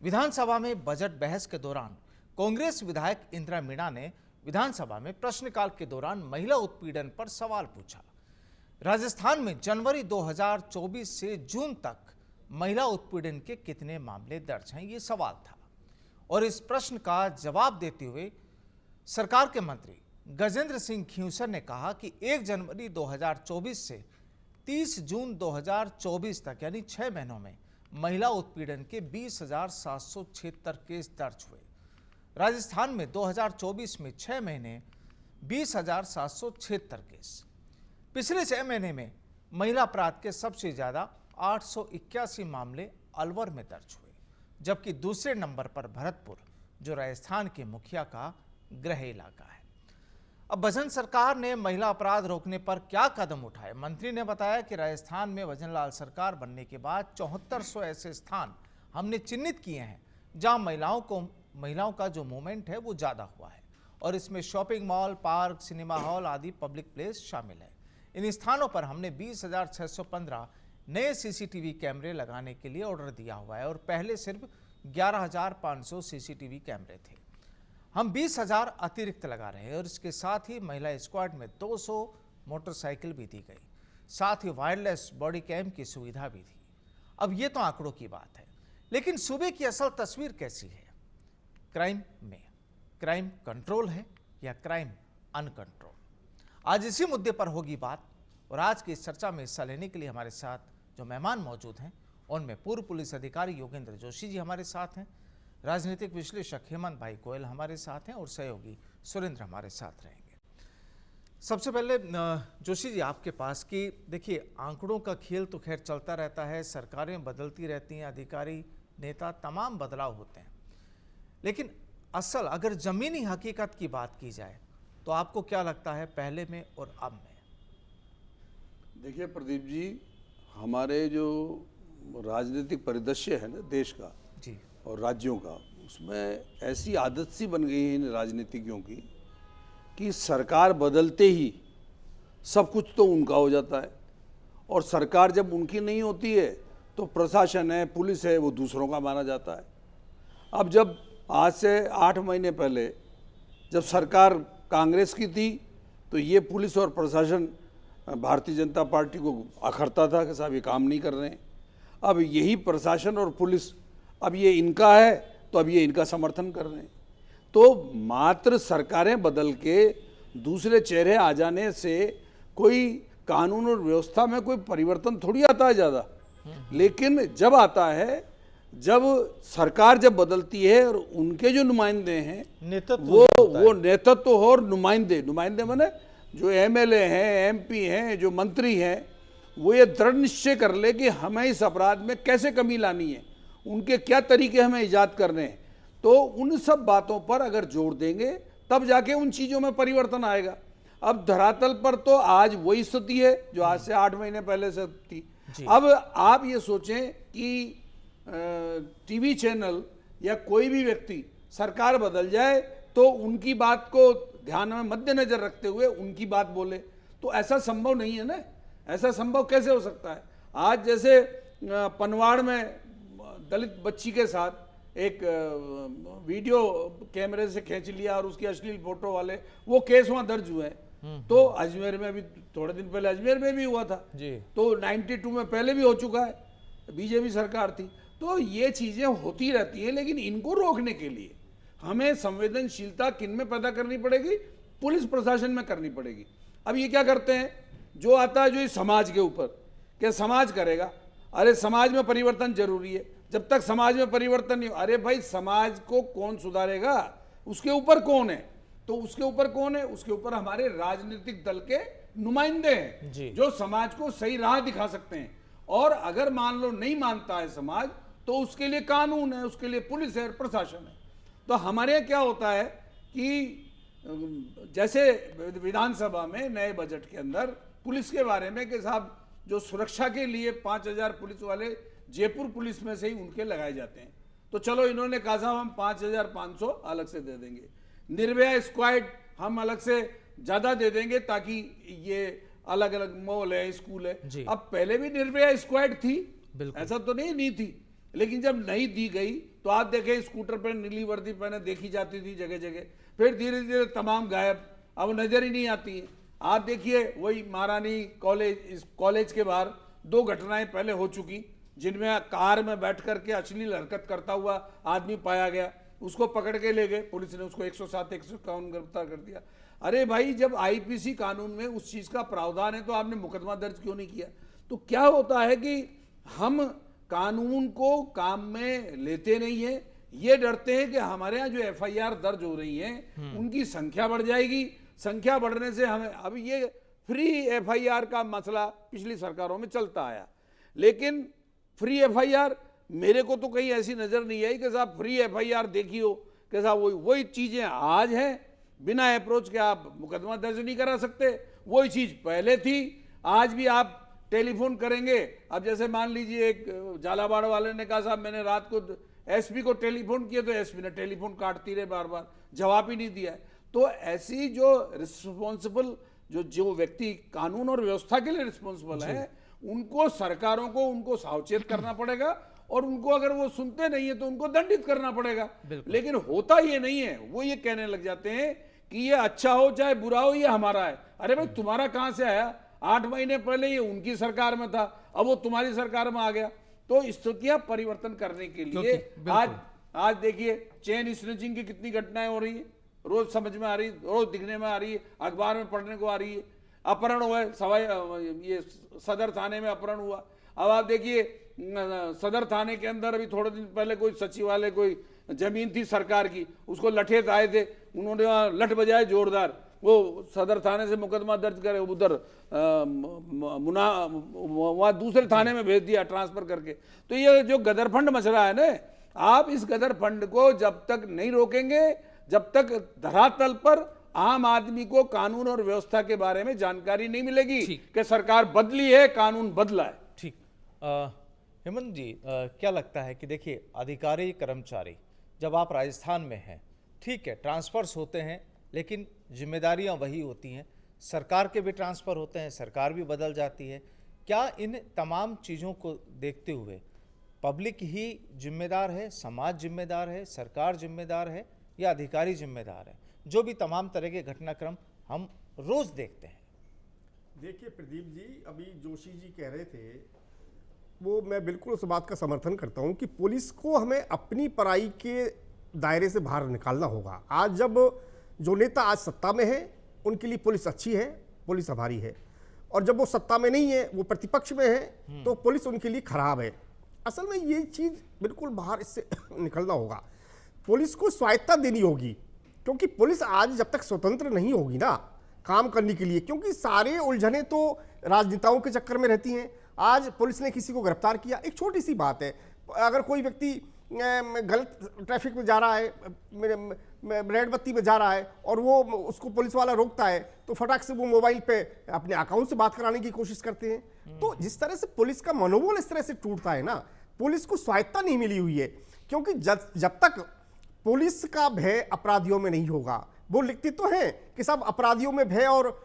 विधानसभा में बजट बहस के दौरान कांग्रेस विधायक इंदिरा मीणा ने विधानसभा में प्रश्नकाल के दौरान महिला उत्पीड़न पर सवाल पूछा। राजस्थान में जनवरी 2024 से जून तक महिला उत्पीड़न के कितने मामले दर्ज हैं, ये सवाल था। और इस प्रश्न का जवाब देते हुए सरकार के मंत्री गजेंद्र सिंह खींवसर ने कहा कि 1 जनवरी 2024 से 30 जून 2024 तक यानी 6 महीनों में महिला उत्पीड़न के 20,776 केस दर्ज हुए। राजस्थान में 2024 में 6 महीने 20,776 केस। पिछले 6 महीने में महिला अपराध के सबसे ज्यादा 881 मामले अलवर में दर्ज हुए, जबकि दूसरे नंबर पर भरतपुर, जो राजस्थान के मुखिया का गृह इलाका है। अब भजन सरकार ने महिला अपराध रोकने पर क्या कदम उठाए? मंत्री ने बताया कि राजस्थान में भजनलाल सरकार बनने के बाद 7400 ऐसे स्थान हमने चिन्हित किए हैं जहां महिलाओं का जो मूवमेंट है वो ज्यादा हुआ है, और इसमें shopping mall, park, cinema hall आदि पब्लिक प्लेस शामिल है। इन स्थानों पर हमने 20,615 नए सीसीटीवी कैमरे लगाने के लिए ऑर्डर दिया हुआ है, और पहले सिर्फ 11,500 सीसीटीवी कैमरे थे। हम 20,000 अतिरिक्त लगा रहे हैं, और इसके साथ ही महिला स्क्वाड में 200 मोटरसाइकिल भी दी गई, साथ ही वायरलेस बॉडी कैम की सुविधा भी थी। अब ये तो आंकड़ों की बात है, लेकिन सूबे की असल तस्वीर कैसी है? क्राइम में क्राइम कंट्रोल है या क्राइम अनकंट्रोल? आज इसी मुद्दे पर होगी बात, और आज की इस चर्चा में हिस्सा लेने के लिए हमारे साथ जो मेहमान मौजूद हैं उनमें पूर्व पुलिस अधिकारी योगेंद्र जोशी जी हमारे साथ हैं, राजनीतिक विश्लेषक हेमंत भाई गोयल हमारे साथ हैं, और सहयोगी सुरेंद्र हमारे साथ रहेंगे। सबसे पहले जोशी जी आपके पास कि देखिए, आंकड़ों का खेल तो खैर चलता रहता है, सरकारें बदलती रहती हैं, अधिकारी नेता तमाम बदलाव होते हैं, लेकिन असल अगर जमीनी हकीकत की बात की जाए तो आपको क्या लगता है पहले में और अब में? देखिए प्रदीप जी, हमारे जो राजनीतिक परिदृश्य है ना देश का जी और राज्यों का, उसमें ऐसी आदत सी बन गई है इन राजनीतिज्ञों की कि सरकार बदलते ही सब कुछ तो उनका हो जाता है, और सरकार जब उनकी नहीं होती है तो प्रशासन है, पुलिस है, वो दूसरों का माना जाता है। अब जब आज से 8 महीने पहले जब सरकार कांग्रेस की थी तो ये पुलिस और प्रशासन भारतीय जनता पार्टी को अखरता था कि साहब ये काम नहीं कर रहे हैं। अब यही प्रशासन और पुलिस अब ये इनका है तो अब ये इनका समर्थन कर रहे हैं। तो मात्र सरकारें बदल के दूसरे चेहरे आ जाने से कोई कानून और व्यवस्था में कोई परिवर्तन थोड़ी आता है ज़्यादा, लेकिन जब आता है, जब सरकार जब बदलती है और उनके जो नुमाइंदे हैं वो नेतृत्व और नुमाइंदे माने जो एमएलए हैं, एमपी हैं, जो मंत्री हैं, वो ये दृढ़ निश्चय कर ले कि हमें इस अपराध में कैसे कमी लानी है, उनके क्या तरीके हमें ईजाद करने हैं, तो उन सब बातों पर अगर जोर देंगे तब जाके उन चीज़ों में परिवर्तन आएगा। अब धरातल पर तो आज वही स्थिति है जो आज से 8 महीने पहले से थी। अब आप ये सोचें कि टीवी चैनल या कोई भी व्यक्ति सरकार बदल जाए तो उनकी बात को ध्यान में मद्देनजर रखते हुए उनकी बात बोले, तो ऐसा संभव नहीं है ना। ऐसा संभव कैसे हो सकता है? आज जैसे पनवाड़ में दलित बच्ची के साथ एक वीडियो कैमरे से खींच लिया और उसकी अश्लील फोटो वाले वो केस वहां दर्ज हुए हैं। तो अजमेर में भी थोड़े दिन पहले अजमेर में भी हुआ था जी। तो 92 में पहले भी हो चुका है, बीजेपी सरकार थी। तो ये चीजें होती रहती हैं, लेकिन इनको रोकने के लिए हमें संवेदनशीलता किन में पैदा करनी पड़ेगी? पुलिस प्रशासन में करनी पड़ेगी। अब ये क्या करते हैं, जो आता है जो इस समाज के ऊपर, क्या समाज करेगा? अरे समाज में परिवर्तन जरूरी है, जब तक समाज में परिवर्तन नहीं हो, अरे भाई समाज को कौन सुधारेगा? उसके ऊपर कौन है? तो उसके ऊपर कौन है? उसके ऊपर हमारे राजनीतिक दल के नुमाइंदे हैं जो समाज को सही राह दिखा सकते हैं। और अगर मान लो नहीं मानता है समाज, तो उसके लिए कानून है, उसके लिए पुलिस है, प्रशासन है। तो हमारे यहाँ क्या होता है कि जैसे विधानसभा में नए बजट के अंदर पुलिस के बारे में कि साहब जो सुरक्षा के लिए 5,000 पुलिस वाले जयपुर पुलिस में से ही उनके लगाए जाते हैं, तो चलो इन्होंने कहा साहब हम 5,500 अलग से दे देंगे, निर्भया स्क्वाड हम अलग से ज्यादा दे देंगे ताकि ये अलग अलग मॉल है, स्कूल है। अब पहले भी निर्भया स्क्वाड थी, ऐसा तो नहीं थी। लेकिन जब नहीं दी गई तो आप देखें स्कूटर पर नीली वर्दी पहने देखी जाती थी जगह जगह, फिर धीरे धीरे तमाम गायब, अब नजर ही नहीं आती है। आप देखिए वही महारानी कॉलेज, इस कॉलेज के बाहर 2 घटनाएं पहले हो चुकी जिनमें कार में बैठ करके अश्लील हरकत करता हुआ आदमी पाया गया, उसको पकड़ के ले गए, पुलिस ने उसको 107 151 गिरफ्तार कर दिया। अरे भाई, जब आईपीसी कानून में उस चीज का प्रावधान है तो आपने मुकदमा दर्ज क्यों नहीं किया? तो क्या होता है कि हम कानून को काम में लेते नहीं है, ये डरते हैं कि हमारे यहाँ जो एफआईआर दर्ज हो रही हैं उनकी संख्या बढ़ जाएगी, संख्या बढ़ने से हमें, अब ये फ्री एफआईआर का मसला पिछली सरकारों में चलता आया, लेकिन फ्री एफआईआर मेरे को तो कहीं ऐसी नजर नहीं आई कि साहब फ्री एफआईआर देखी हो कि साहब वही चीजें आज हैं, बिना अप्रोच के आप मुकदमा दर्ज नहीं करा सकते, वही चीज पहले थी, आज भी आप टेलीफोन करेंगे। अब जैसे मान लीजिए एक झालावाड़ वाले ने कहा साहब मैंने रात को एसपी को टेलीफोन किया तो एसपी ने टेलीफोन काटती रहे, बार बार जवाब ही नहीं दिया। तो ऐसी जो रिस्पॉन्सिबल जो व्यक्ति कानून और व्यवस्था के लिए रिस्पॉन्सिबल है, उनको, सरकारों को उनको सावचेत करना पड़ेगा और उनको अगर वो सुनते नहीं है तो उनको दंडित करना पड़ेगा। लेकिन होता ये नहीं है, वो ये कहने लग जाते हैं कि ये अच्छा हो चाहे बुरा हो ये हमारा है। अरे भाई, तुम्हारा कहां से आया? 8 महीने पहले ये उनकी सरकार में था, अब वो तुम्हारी सरकार में आ गया। तो स्थितियां परिवर्तन करने के लिए आज देखिए चेन स्नैचिंग की कितनी घटनाएं हो रही है, रोज समझ में आ रही, रोज दिखने में आ रही है, अखबार में पढ़ने को आ रही है। अपहरण हुआ है, सवाई ये सदर थाने में अपहरण हुआ। अब आप देखिए सदर थाने के अंदर अभी थोड़े दिन पहले कोई सचिवालय, कोई जमीन थी सरकार की, उसको लठेत आए थे, उन्होंने वहां लठ बजाए जोरदार, वो सदर थाने से मुकदमा दर्ज करे, उधर वहां दूसरे थाने में भेज दिया ट्रांसफर करके। तो ये जो गदर फंड मच रहा है ना, आप इस गदर फंड को जब तक नहीं रोकेंगे, जब तक धरातल पर आम आदमी को कानून और व्यवस्था के बारे में जानकारी नहीं मिलेगी कि सरकार बदली है, कानून बदला है। ठीक। हेमंत जी, क्या लगता है कि देखिए अधिकारी कर्मचारी जब आप राजस्थान में हैं, ठीक है ट्रांसफर्स होते हैं लेकिन जिम्मेदारियां वही होती हैं, सरकार के भी ट्रांसफ़र होते हैं, सरकार भी बदल जाती है। क्या इन तमाम चीज़ों को देखते हुए पब्लिक ही जिम्मेदार है, समाज जिम्मेदार है, सरकार जिम्मेदार है या अधिकारी जिम्मेदार है, जो भी तमाम तरह के घटनाक्रम हम रोज़ देखते हैं? देखिए प्रदीप जी, अभी जोशी जी कह रहे थे, वो मैं बिल्कुल उस बात का समर्थन करता हूं कि पुलिस को हमें अपनी पराई के दायरे से बाहर निकालना होगा। आज जब जो नेता आज सत्ता में है उनके लिए पुलिस अच्छी है, पुलिस हमारी है, और जब वो सत्ता में नहीं है, वो प्रतिपक्ष में है, तो पुलिस उनके लिए खराब है। असल में ये चीज़ बिल्कुल बाहर इससे निकलना होगा। पुलिस को स्वायत्तता देनी होगी, क्योंकि पुलिस आज जब तक स्वतंत्र नहीं होगी ना काम करने के लिए, क्योंकि सारे उलझने तो राजनेताओं के चक्कर में रहती हैं। आज पुलिस ने किसी को गिरफ्तार किया, एक छोटी सी बात है, अगर कोई व्यक्ति गलत ट्रैफिक में जा रहा है, रेड बत्ती में जा रहा है और वो उसको पुलिस वाला रोकता है, तो फटाक से वो मोबाइल पे अपने अकाउंट से बात कराने की कोशिश करते हैं। तो जिस तरह से पुलिस का मनोबल इस तरह से टूटता है ना, पुलिस को स्वायत्तता नहीं मिली हुई है, क्योंकि जब तक पुलिस का भय अपराधियों में नहीं होगा, वो लिखते तो हैं कि सब अपराधियों में भय और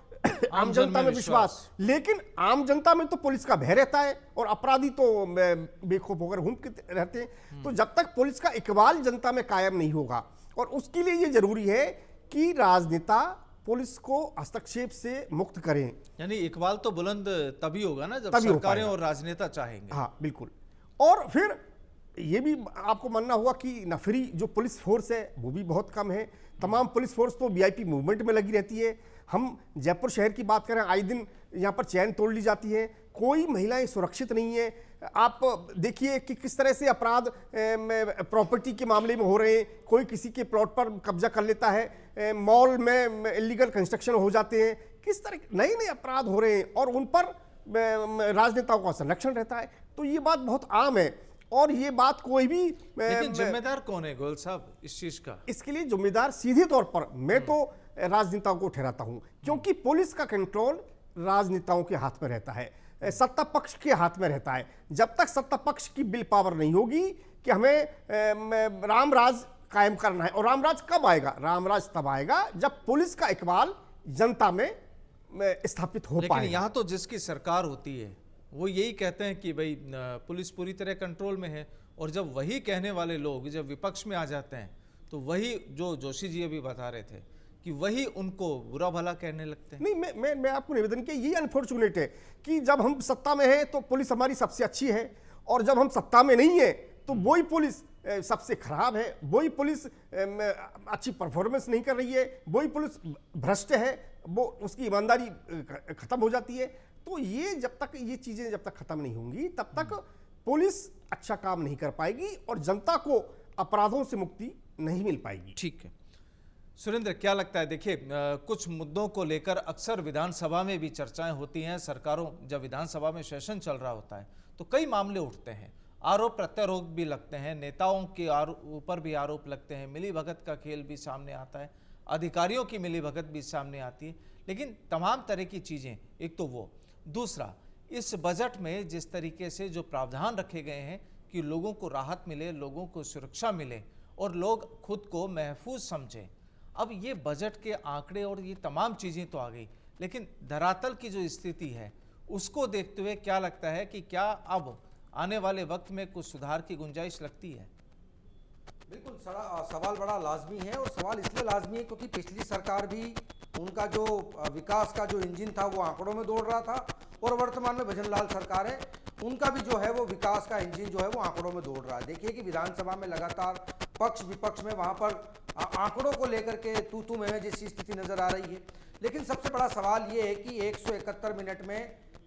आम जनता में विश्वास, लेकिन आम जनता में तो पुलिस का भय रहता है और अपराधी तो बेखौफ होकर घूमते रहते हैं। तो जब तक पुलिस का इकबाल जनता में कायम नहीं होगा, और उसके लिए ये जरूरी है कि राजनेता पुलिस को हस्तक्षेप से मुक्त करें। यानी इकबाल तो बुलंद तभी होगा ना जब सरकारें और राजनेता चाहेंगे। हाँ बिल्कुल। और फिर ये भी आपको मानना होगा कि नफरी जो पुलिस फोर्स है वो भी बहुत कम है। तमाम पुलिस फोर्स तो वीआईपी मूवमेंट में लगी रहती है। हम जयपुर शहर की बात करें, आए दिन यहाँ पर चैन तोड़ ली जाती है, कोई महिलाएं सुरक्षित नहीं है। आप देखिए कि किस तरह से अपराध प्रॉपर्टी के मामले में हो रहे हैं, कोई किसी के प्लॉट पर कब्जा कर लेता है, मॉल में इलीगल कंस्ट्रक्शन हो जाते हैं, किस तरह नए नए अपराध हो रहे हैं और उन पर राजनेताओं का संरक्षण रहता है। तो ये बात बहुत आम है और ये बात कोई भी, लेकिन जिम्मेदार कौन है गोयल साहब इस चीज का? इसके लिए जिम्मेदार सीधे तौर पर मैं तो राजनेताओं को ठहराता हूं, क्योंकि पुलिस का कंट्रोल राजनेताओं के हाथ में रहता है, सत्ता पक्ष के हाथ में रहता है। जब तक सत्ता पक्ष की विल पावर नहीं होगी कि हमें राम राज कायम करना है, और रामराज कब आएगा? रामराज तब आएगा जब पुलिस का इकबाल जनता में स्थापित हो पाए। लेकिन यहाँ तो जिसकी सरकार होती है वो यही कहते हैं कि भाई पुलिस पूरी तरह कंट्रोल में है, और जब वही कहने वाले लोग जब विपक्ष में आ जाते हैं तो वही जो जोशी जी अभी बता रहे थे कि वही उनको बुरा भला कहने लगते हैं। नहीं, मैं आपको निवेदन किया, ये अनफॉर्चुनेट है कि जब हम सत्ता में हैं तो पुलिस हमारी सबसे अच्छी है, और जब हम सत्ता में नहीं है तो वही पुलिस सबसे खराब है, वही पुलिस अच्छी परफॉर्मेंस नहीं कर रही है, वही पुलिस भ्रष्ट है, वो उसकी ईमानदारी खत्म हो जाती है। तो ये जब तक ये चीजें जब तक खत्म नहीं होंगी तब तक पुलिस अच्छा काम नहीं कर पाएगी और जनता को अपराधों से मुक्ति नहीं मिल पाएगी। ठीक है सुरेंद्र, क्या लगता है? देखिए कुछ मुद्दों को लेकर अक्सर विधानसभा में भी चर्चाएं होती हैं। सरकारों जब विधानसभा में सेशन चल रहा होता है तो कई मामले उठते हैं, आरोप प्रत्यारोप भी लगते हैं, नेताओं के ऊपर भी आरोप लगते हैं, मिलीभगत का खेल भी सामने आता है, अधिकारियों की मिलीभगत भी सामने आती है। लेकिन तमाम तरह की चीज़ें, एक तो वो, दूसरा इस बजट में जिस तरीके से जो प्रावधान रखे गए हैं कि लोगों को राहत मिले, लोगों को सुरक्षा मिले और लोग खुद को महफूज समझें। अब ये बजट के आंकड़े और ये तमाम चीज़ें तो आ गई, लेकिन धरातल की जो स्थिति है उसको देखते हुए क्या लगता है कि क्या अब आने वाले वक्त में कुछ सुधार की गुंजाइश लगती है? बिल्कुल सवाल बड़ा लाजमी है, और सवाल इसलिए लाजमी है क्योंकि पिछली सरकार भी उनका जो विकास का जो इंजन था वो आंकड़ों में दौड़ रहा था, और वर्तमान में भजनलाल सरकार है, उनका भी जो है वो विकास का इंजन जो है वो आंकड़ों में दौड़ रहा है। देखिए कि विधानसभा में लगातार पक्ष विपक्ष में वहां पर आंकड़ों को लेकर के तू में जैसी स्थिति नजर आ रही है। लेकिन सबसे बड़ा सवाल ये है कि 171 मिनट में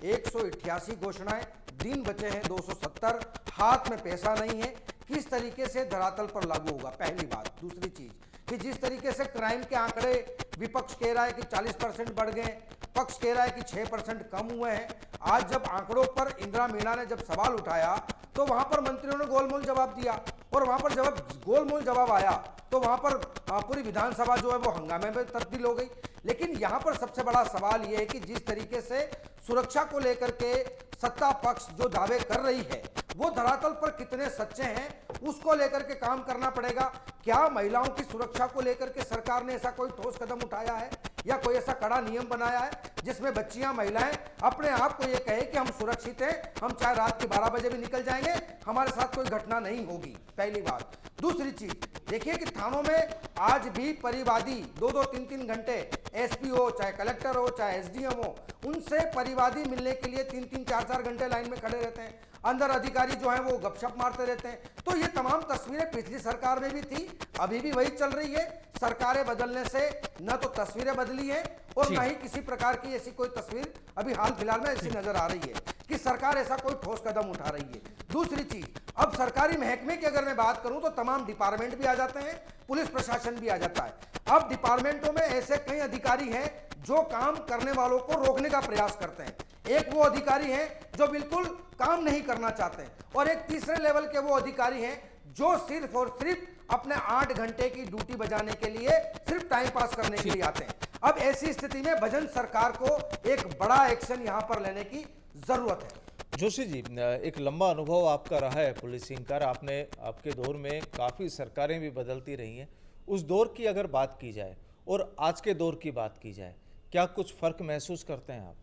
188 घोषणाएं, दिन बचे हैं 270, हाथ में पैसा नहीं है, किस तरीके से धरातल पर लागू होगा, पहली बात। दूसरी चीज कि जिस तरीके से क्राइम के आंकड़े विपक्ष कह रहा है कि 40% बढ़ गए, पक्ष कह रहा है कि 6% कम हुए हैं। आज जब आंकड़ों पर इंदिरा मीणा ने जब सवाल उठाया तो वहां पर मंत्रियों ने गोलमोल जवाब दिया, और वहां पर जब गोलमोल जवाब आया तो वहां पर पूरी विधानसभा जो है वो हंगामे में तब्दील हो गई। लेकिन यहां पर सबसे बड़ा सवाल यह है कि जिस तरीके से सुरक्षा को लेकर के सत्ता पक्ष जो दावे कर रही है वो धरातल पर कितने सच्चे हैं, उसको लेकर के काम करना पड़ेगा। क्या महिलाओं की सुरक्षा को लेकर के सरकार ने ऐसा कोई ठोस कदम उठाया है या कोई ऐसा कड़ा नियम बनाया है जिसमें बच्चियां, महिलाएं अपने आप को ये कहे कि हम सुरक्षित हैं, हम चाहे रात के 12 बजे भी निकल जाएंगे, हमारे साथ कोई घटना नहीं होगी, पहली बात। दूसरी चीज देखिए कि थानों में आज भी परिवादी 2-2, 3-3 घंटे, एसपी हो चाहे कलेक्टर हो चाहे एसडीएम हो, उनसे परिवादी मिलने के लिए 3-3, 4-4 घंटे लाइन में खड़े रहते हैं। अंदर अधिकारी जो है वो गपशप मारते रहते हैं। तो ये तमाम तस्वीरें पिछली सरकार में भी थी, अभी भी वही चल रही है। सरकारें बदलने से न तो तस्वीरें बदली हैं और न ही किसी प्रकार की ऐसी कोई तस्वीर अभी हाल फिलहाल में ऐसी नजर आ रही है कि सरकार ऐसा कोई ठोस कदम उठा रही है। दूसरी चीज, अब सरकारी महकमे की अगर मैं बात करूं तो तमाम डिपार्टमेंट भी आ जाते हैं, पुलिस प्रशासन भी आ जाता है। अब डिपार्टमेंटों में ऐसे कई अधिकारी हैं जो काम करने वालों को रोकने का प्रयास करते हैं। एक वो अधिकारी हैं जो बिल्कुल काम नहीं करना चाहते हैं, और एक तीसरे लेवल के वो अधिकारी हैं जो सिर्फ और सिर्फ अपने 8 घंटे की ड्यूटी बजाने के लिए सिर्फ टाइम पास करने के लिए आते हैं। अब ऐसी स्थिति में भजन सरकार को एक बड़ा एक्शन यहां पर लेने की जरूरत है। जोशी जी, एक लंबा अनुभव आपका रहा है पुलिसिंग का, आपने आपके दौर में काफ़ी सरकारें भी बदलती रही हैं। उस दौर की अगर बात की जाए और आज के दौर की बात की जाए, क्या कुछ फ़र्क महसूस करते हैं आप?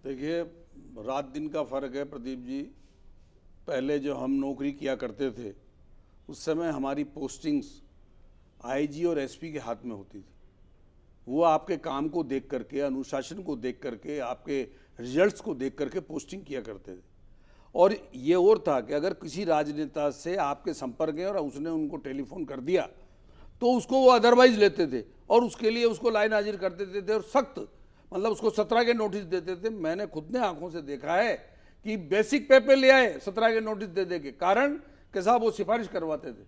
देखिए, रात दिन का फ़र्क है प्रदीप जी। पहले जो हम नौकरी किया करते थे उस समय हमारी पोस्टिंग्स आईजी और एसपी के हाथ में होती थी। वो आपके काम को देख करके, अनुशासन को देख करके, आपके रिजल्ट्स को देख करके पोस्टिंग किया करते थे। और ये और था कि अगर किसी राजनेता से आपके संपर्क है और उसने उनको टेलीफोन कर दिया तो उसको वो अदरवाइज लेते थे और उसके लिए उसको लाइन हाजिर कर देते थे और सख्त, मतलब उसको 17 के नोटिस देते थे। मैंने खुद ने आंखों से देखा है कि बेसिक पे ले आए 17 के नोटिस दे के, कारण कि साहब वो सिफारिश करवाते थे।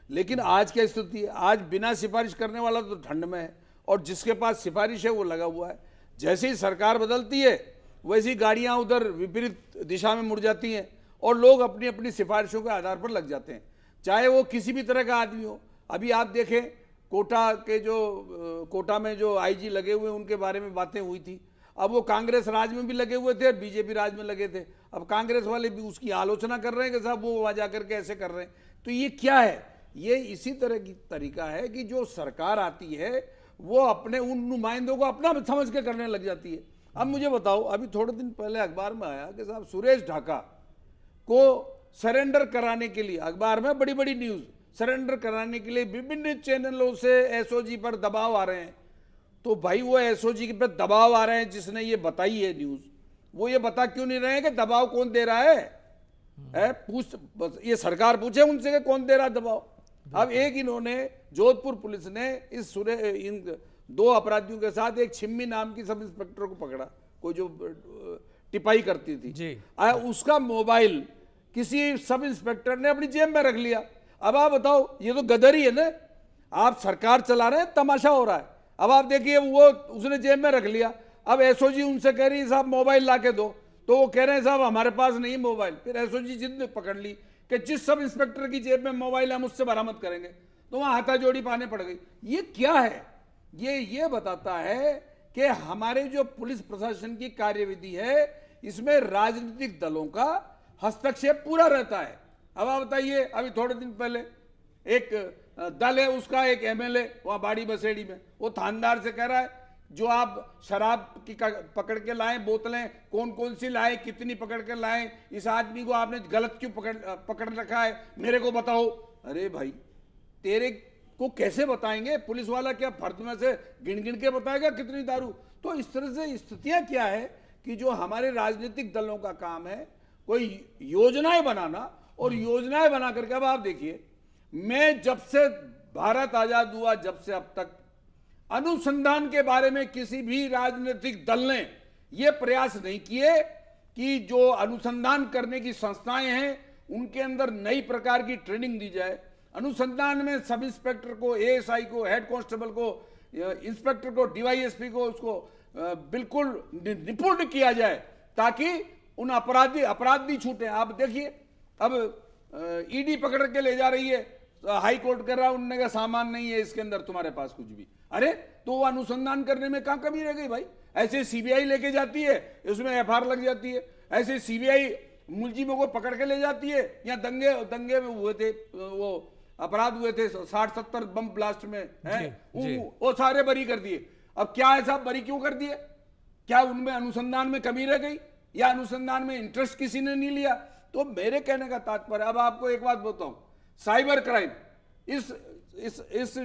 लेकिन आज क्या स्थिति है? आज बिना सिफारिश करने वाला तो ठंड में है और जिसके पास सिफारिश है वो लगा हुआ है। जैसे ही सरकार बदलती है वैसी गाड़ियां उधर विपरीत दिशा में मुड़ जाती हैं और लोग अपनी अपनी सिफारिशों के आधार पर लग जाते हैं, चाहे वो किसी भी तरह का आदमी हो। अभी आप देखें कोटा में जो आईजी लगे हुए उनके बारे में बातें हुई थी। अब वो कांग्रेस राज में भी लगे हुए थे और बीजेपी राज में लगे थे। अब कांग्रेस वाले भी उसकी आलोचना कर रहे हैं कि साहब वो वहाँ जा करके ऐसे कर रहे हैं। तो ये क्या है? ये इसी तरह की तरीका है कि जो सरकार आती है वो अपने उन नुमाइंदों को अपना समझ के करने लग जाती है। अब मुझे बताओ, अभी थोड़े दिन पहले अखबार में आया कि साहब सुरेश ढाका को सरेंडर कराने के लिए, अखबार में बड़ी बड़ी न्यूज, सरेंडर कराने के लिए विभिन्न चैनलों से एसओजी पर दबाव आ रहे हैं। तो भाई वो एसओजी पे दबाव आ रहे हैं जिसने ये बताई है न्यूज, वो ये बता क्यों नहीं रहे हैं कि दबाव कौन दे रहा है? पूछ, बस ये सरकार पूछे उनसे कि कौन दे रहा दबाव। अब एक इन्होंने जोधपुर पुलिस ने इन 2 अपराधियों के साथ एक छिम्मी नाम की सब इंस्पेक्टर को पकड़ा, कोई जो टिपाई करती थी जी। उसका मोबाइल किसी सब इंस्पेक्टर ने अपनी जेब में रख लिया। अब आप बताओ, ये तो गदरी है ना, आप सरकार चला रहे हैं, तमाशा हो रहा है। अब आप देखिए वो उसने जेब में रख लिया, अब एसओजी उनसे कह रही है साहब मोबाइल ला के दो, तो वो कह रहे हैं साहब हमारे पास नहीं मोबाइल। फिर एसओजी जिद पकड़ ली कि जिस सब इंस्पेक्टर की जेब में मोबाइल है हम उससे बरामद करेंगे, तो वहां हाथाजोड़ी पाने पड़ गई। ये क्या है? ये बताता है कि हमारे जो पुलिस प्रशासन की कार्यविधि है इसमें राजनीतिक दलों का हस्तक्षेप पूरा रहता है। अब आप बताइए, अभी थोड़े दिन पहले एक दल है उसका एक एमएलए वहां बाड़ी बसेड़ी में, वो थानेदार से कह रहा है जो आप शराब की पकड़ के लाए बोतलें कौन कौन सी लाए, कितनी पकड़ के लाए, इस आदमी को आपने गलत क्यों पकड़ रखा है, मेरे को बताओ। अरे भाई तेरे को कैसे बताएंगे? पुलिस वाला क्या फर्द में से गिन गिन के बताएगा कितनी दारू? तो इस तरह से स्थितियां क्या है कि जो हमारे राजनीतिक दलों का काम है कोई योजनाएं बनाना, और योजनाएं बना करके, अब आप देखिए, मैं जब से भारत आजाद हुआ जब से अब तक अनुसंधान के बारे में किसी भी राजनीतिक दल ने यह प्रयास नहीं किए कि जो अनुसंधान करने की संस्थाएं हैं उनके अंदर नई प्रकार की ट्रेनिंग दी जाए। अनुसंधान में सब इंस्पेक्टर को, एएसआई को, हेड कांस्टेबल को, इंस्पेक्टर को, डीवाईएसपी को उसको बिल्कुल निपुण किया जाए ताकि उन अपराध नहीं छूटे। आप देखिए, अब ईडी पकड़ के ले जा रही है, हाई कोर्ट कर रहा है, उन्होंने कहा सामान नहीं है इसके अंदर तुम्हारे पास कुछ भी। अरे तो वो अनुसंधान करने में कहां कमी रह गई भाई? ऐसे सीबीआई लेके जाती है, उसमें एफआईआर लग जाती है। ऐसे सीबीआई मुलजिमों को पकड़ के ले जाती है। या दंगे में हुए थे, वो अपराध हुए थे 60-70 बम ब्लास्ट में, वो सारे बरी कर दिए। अब क्या है साहब, बरी क्यों कर दिए? क्या उनमें अनुसंधान में कमी रह गई या अनुसंधान में इंटरेस्ट किसी ने नहीं लिया? तो मेरे कहने का तात्पर्य, अब आपको एक बात बताऊं, साइबर क्राइम इस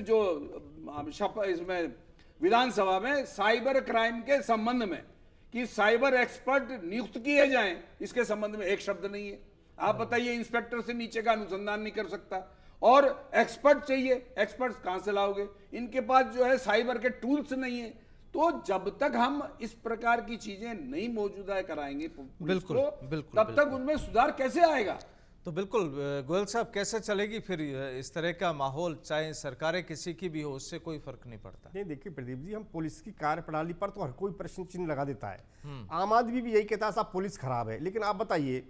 जो इसमें विधानसभा में साइबर क्राइम के संबंध में कि साइबर एक्सपर्ट नियुक्त किए जाएं, इसके संबंध में एक शब्द नहीं है। आप बताइए, इंस्पेक्टर से नीचे का अनुसंधान नहीं कर सकता और एक्सपर्ट चाहिए, एक्सपर्ट्स कहां से लाओगे? इनके पास जो है साइबर के टूल्स नहीं है। तो जब तक हम इस प्रकार की चीजें नहीं मौजूदा कराएंगे बिल्कुल, तब तक उनमें सुधार कैसे आएगा? तो बिल्कुल गोयल साहब, कैसे चलेगी फिर इस तरह का माहौल? चाहे सरकारें किसी की भी हो, उससे कोई फर्क नहीं पड़ता। नहीं, देखिए प्रदीप जी, हम पुलिस की कार्यप्रणाली पर तो हर कोई प्रश्न चिन्ह लगा देता है। आम आदमी भी यही कहता है साहब पुलिस खराब है, लेकिन आप बताइए,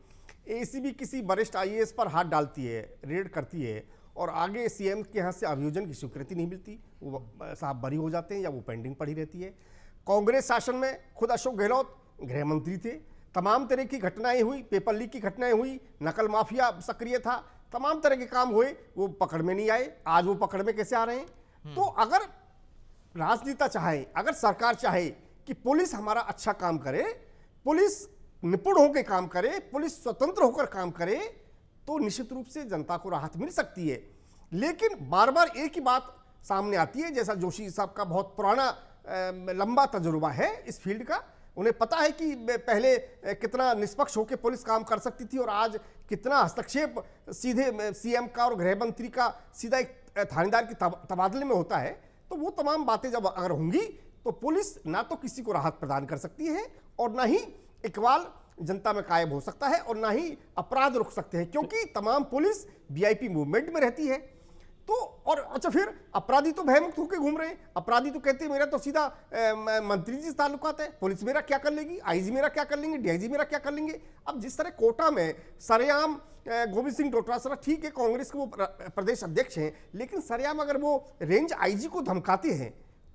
एसीबी किसी वरिष्ठ आईएएस पर हाथ डालती है, रेड करती है, और आगे सीएम के यहाँ से अभियोजन की स्वीकृति नहीं मिलती, वो साहब बरी हो जाते हैं या वो पेंडिंग पड़ी रहती है। कांग्रेस शासन में खुद अशोक गहलोत गृह मंत्री थे, तमाम तरह की घटनाएं हुई, पेपर लीक की घटनाएं हुई, नकल माफिया सक्रिय था, तमाम तरह के काम हुए, वो पकड़ में नहीं आए। आज वो पकड़ में कैसे आ रहे हैं? तो अगर राजनेता चाहे, अगर सरकार चाहे कि पुलिस हमारा अच्छा काम करे, पुलिस निपुण होकर काम करे, पुलिस स्वतंत्र होकर काम करे, तो निश्चित रूप से जनता को राहत मिल सकती है। लेकिन बार बार एक ही बात सामने आती है, जैसा जोशी साहब का बहुत पुराना लंबा तजुर्बा है इस फील्ड का, उन्हें पता है कि पहले कितना निष्पक्ष होकर पुलिस काम कर सकती थी और आज कितना हस्तक्षेप सीधे सीएम का और गृह मंत्री का सीधा एक थानेदार के तबादले में होता है। तो वो तमाम बातें जब अगर होंगी तो पुलिस ना तो किसी को राहत प्रदान कर सकती है और ना ही इकबाल जनता में कायम हो सकता है और ना ही अपराध रुक सकते हैं, क्योंकि तमाम पुलिस वीआईपी मूवमेंट में रहती है। तो और अच्छा, फिर अपराधी तो भयमुक्त होकर घूम रहे हैं। अपराधी तो कहते हैं मेरा तो सीधा मंत्री जी से ताल्लुकात है, पुलिस मेरा क्या कर लेगी, आईजी मेरा क्या कर लेंगे, डीआईजी मेरा क्या कर लेंगे। अब जिस तरह कोटा में सरेआम गोविंद सिंह डोटासरा, ठीक है कांग्रेस के वो प्रदेश अध्यक्ष हैं, लेकिन सरेआम अगर वो रेंज आईजी को धमकाते हैं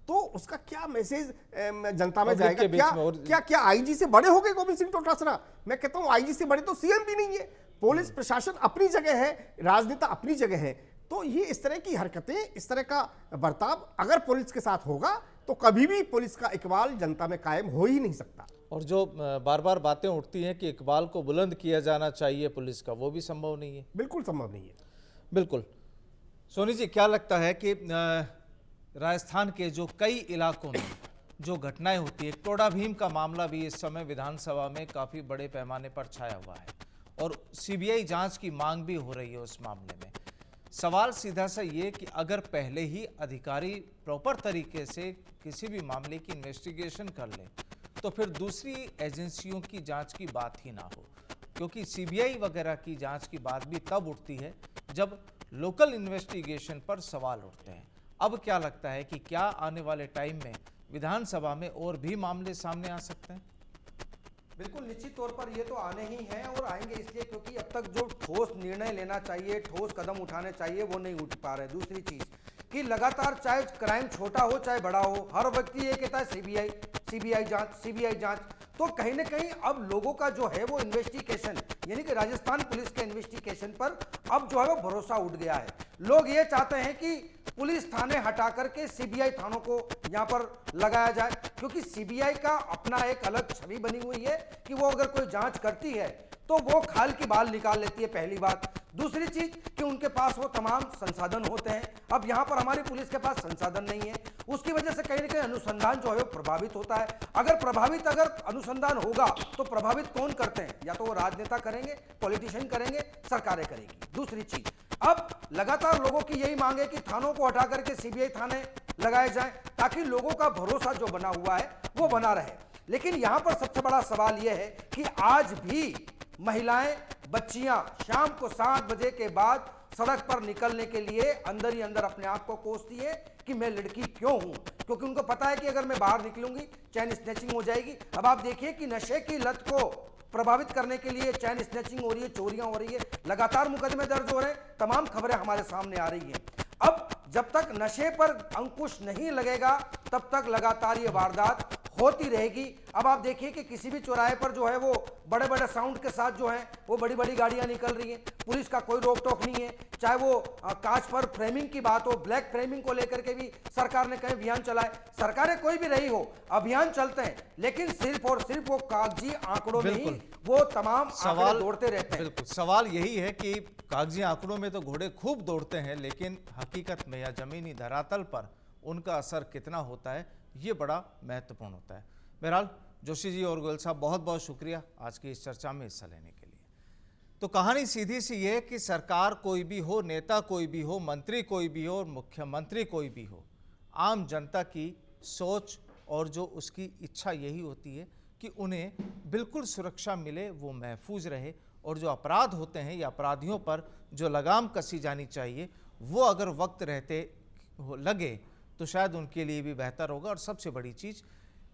तो उसका क्या मैसेज जनता में जाएगा? क्या आईजी से बड़े हो गए गोविंद सिंह डोटासरा? मैं कहता हूं आईजी से बड़े तो सीएम भी नहीं है। पुलिस प्रशासन अपनी जगह है, राजनेता अपनी जगह है। तो ये इस तरह की हरकतें, इस तरह का बर्ताव अगर पुलिस के साथ होगा तो कभी भी पुलिस का इकबाल जनता में कायम हो ही नहीं सकता। और जो बार बार बातें उठती हैं कि इकबाल को बुलंद किया जाना चाहिए पुलिस का, वो भी संभव नहीं है। बिल्कुल संभव नहीं है। बिल्कुल। सोनी जी, क्या लगता है कि राजस्थान के जो कई इलाकों में जो घटनाएं होती है, टोडा भीम का मामला भी इस समय विधानसभा में काफ़ी बड़े पैमाने पर छाया हुआ है और सीबीआई जांच की मांग भी हो रही है उस मामले में। सवाल सीधा सा ये कि अगर पहले ही अधिकारी प्रॉपर तरीके से किसी भी मामले की इन्वेस्टिगेशन कर ले तो फिर दूसरी एजेंसियों की जांच की बात ही ना हो, क्योंकि सीबीआई वगैरह की जांच की बात भी तब उठती है जब लोकल इन्वेस्टिगेशन पर सवाल उठते हैं। अब क्या लगता है कि क्या आने वाले टाइम में विधानसभा में और भी मामले सामने आ सकते हैं? बिल्कुल निश्चित तौर पर ये तो आने ही हैं और आएंगे इसलिए क्योंकि अब तक जो ठोस निर्णय लेना चाहिए, ठोस कदम उठाने चाहिए, वो नहीं उठ पा रहे। दूसरी चीज कि लगातार चाहे क्राइम छोटा हो चाहे बड़ा हो, हर व्यक्ति ये कहता है सीबीआई जांच। तो कहीं ना कहीं अब लोगों का जो है वो इन्वेस्टिगेशन यानी कि राजस्थान पुलिस के इन्वेस्टिगेशन पर अब जो है वो भरोसा उठ गया है। लोग ये चाहते हैं कि पुलिस थाने हटा करके सीबीआई थानों को यहाँ पर लगाया जाए, क्योंकि सीबीआई का अपना एक अलग छवि बनी हुई है कि वो अगर कोई जांच करती है तो वो खाल की बाल निकाल लेती है, पहली बात। दूसरी चीज कि उनके पास वो तमाम संसाधन होते हैं। अब यहाँ पर हमारी पुलिस के पास संसाधन नहीं है, उसकी वजह से कहीं ना कहीं अनुसंधान जो है वो प्रभावित होता है। अगर अनुसंधान होगा तो प्रभावित कौन करते हैं? या तो वो राजनेता करेंगे, पॉलिटिशियन करेंगे, सरकारें करेंगी। दूसरी चीज, अब लगातार लोगों की यही मांग है कि थानों को हटा करके सीबीआई थाने लगाए जाएं ताकि लोगों का भरोसा जो बना हुआ है वो बना रहे। लेकिन यहां पर सबसे बड़ा सवाल यह है कि आज भी महिलाएं, बच्चियां शाम को 7 बजे के बाद सड़क पर निकलने के लिए अंदर ही अंदर अपने आप को कोसती है कि मैं लड़की क्यों हूं, क्योंकि उनको पता है कि अगर मैं बाहर निकलूंगी चैन स्नैचिंग हो जाएगी। अब आप देखिए कि नशे की लत को प्रभावित करने के लिए चैन स्नैचिंग हो रही है, चोरियां हो रही है, लगातार मुकदमे दर्ज हो रहे हैं, तमाम खबरें हमारे सामने आ रही हैं। अब जब तक नशे पर अंकुश नहीं लगेगा तब तक लगातार ये वारदात होती रहेगी। अब आप देखिए कि किसी भी चौराहे पर जो है वो बड़े बड़े साउंड के साथ जो है वो बड़ी बड़ी गाड़ियां निकल रही हैं, पुलिस का कोई रोक टोक नहीं है। चाहे वो कांच पर फ्रेमिंग की बात हो, ब्लैक फ्रेमिंग को लेकर के भी सरकार ने कहीं अभियान चलाए। सरकारें कोई भी रही हो, अभियान चलते हैं, लेकिन सिर्फ और सिर्फ वो कागजी आंकड़ों में ही वो तमाम आंकड़े दौड़ते रहते हैं। बिल्कुल, सवाल यही है कि कागजी आंकड़ों में तो घोड़े खूब दौड़ते हैं, लेकिन हकीकत में या जमीनी धरातल पर उनका असर कितना होता है, ये बड़ा महत्वपूर्ण होता है। बहरहाल जोशी जी और गोयल साहब, बहुत बहुत शुक्रिया आज की इस चर्चा में हिस्सा लेने के लिए। तो कहानी सीधी सी ये कि सरकार कोई भी हो, नेता कोई भी हो, मंत्री कोई भी हो और मुख्यमंत्री कोई भी हो, आम जनता की सोच और जो उसकी इच्छा यही होती है कि उन्हें बिल्कुल सुरक्षा मिले, वो महफूज रहे, और जो अपराध होते हैं या अपराधियों पर जो लगाम कसी जानी चाहिए वो अगर वक्त रहते लगे तो शायद उनके लिए भी बेहतर होगा। और सबसे बड़ी चीज़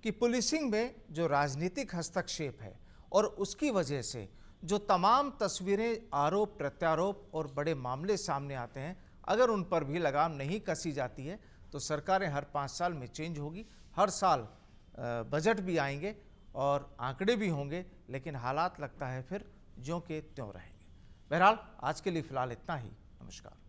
कि पुलिसिंग में जो राजनीतिक हस्तक्षेप है और उसकी वजह से जो तमाम तस्वीरें, आरोप प्रत्यारोप और बड़े मामले सामने आते हैं, अगर उन पर भी लगाम नहीं कसी जाती है तो सरकारें हर 5 साल में चेंज होगी, हर साल बजट भी आएंगे और आंकड़े भी होंगे, लेकिन हालात लगता है फिर ज्यों के त्यों रहेंगे। बहरहाल आज के लिए फ़िलहाल इतना ही। नमस्कार।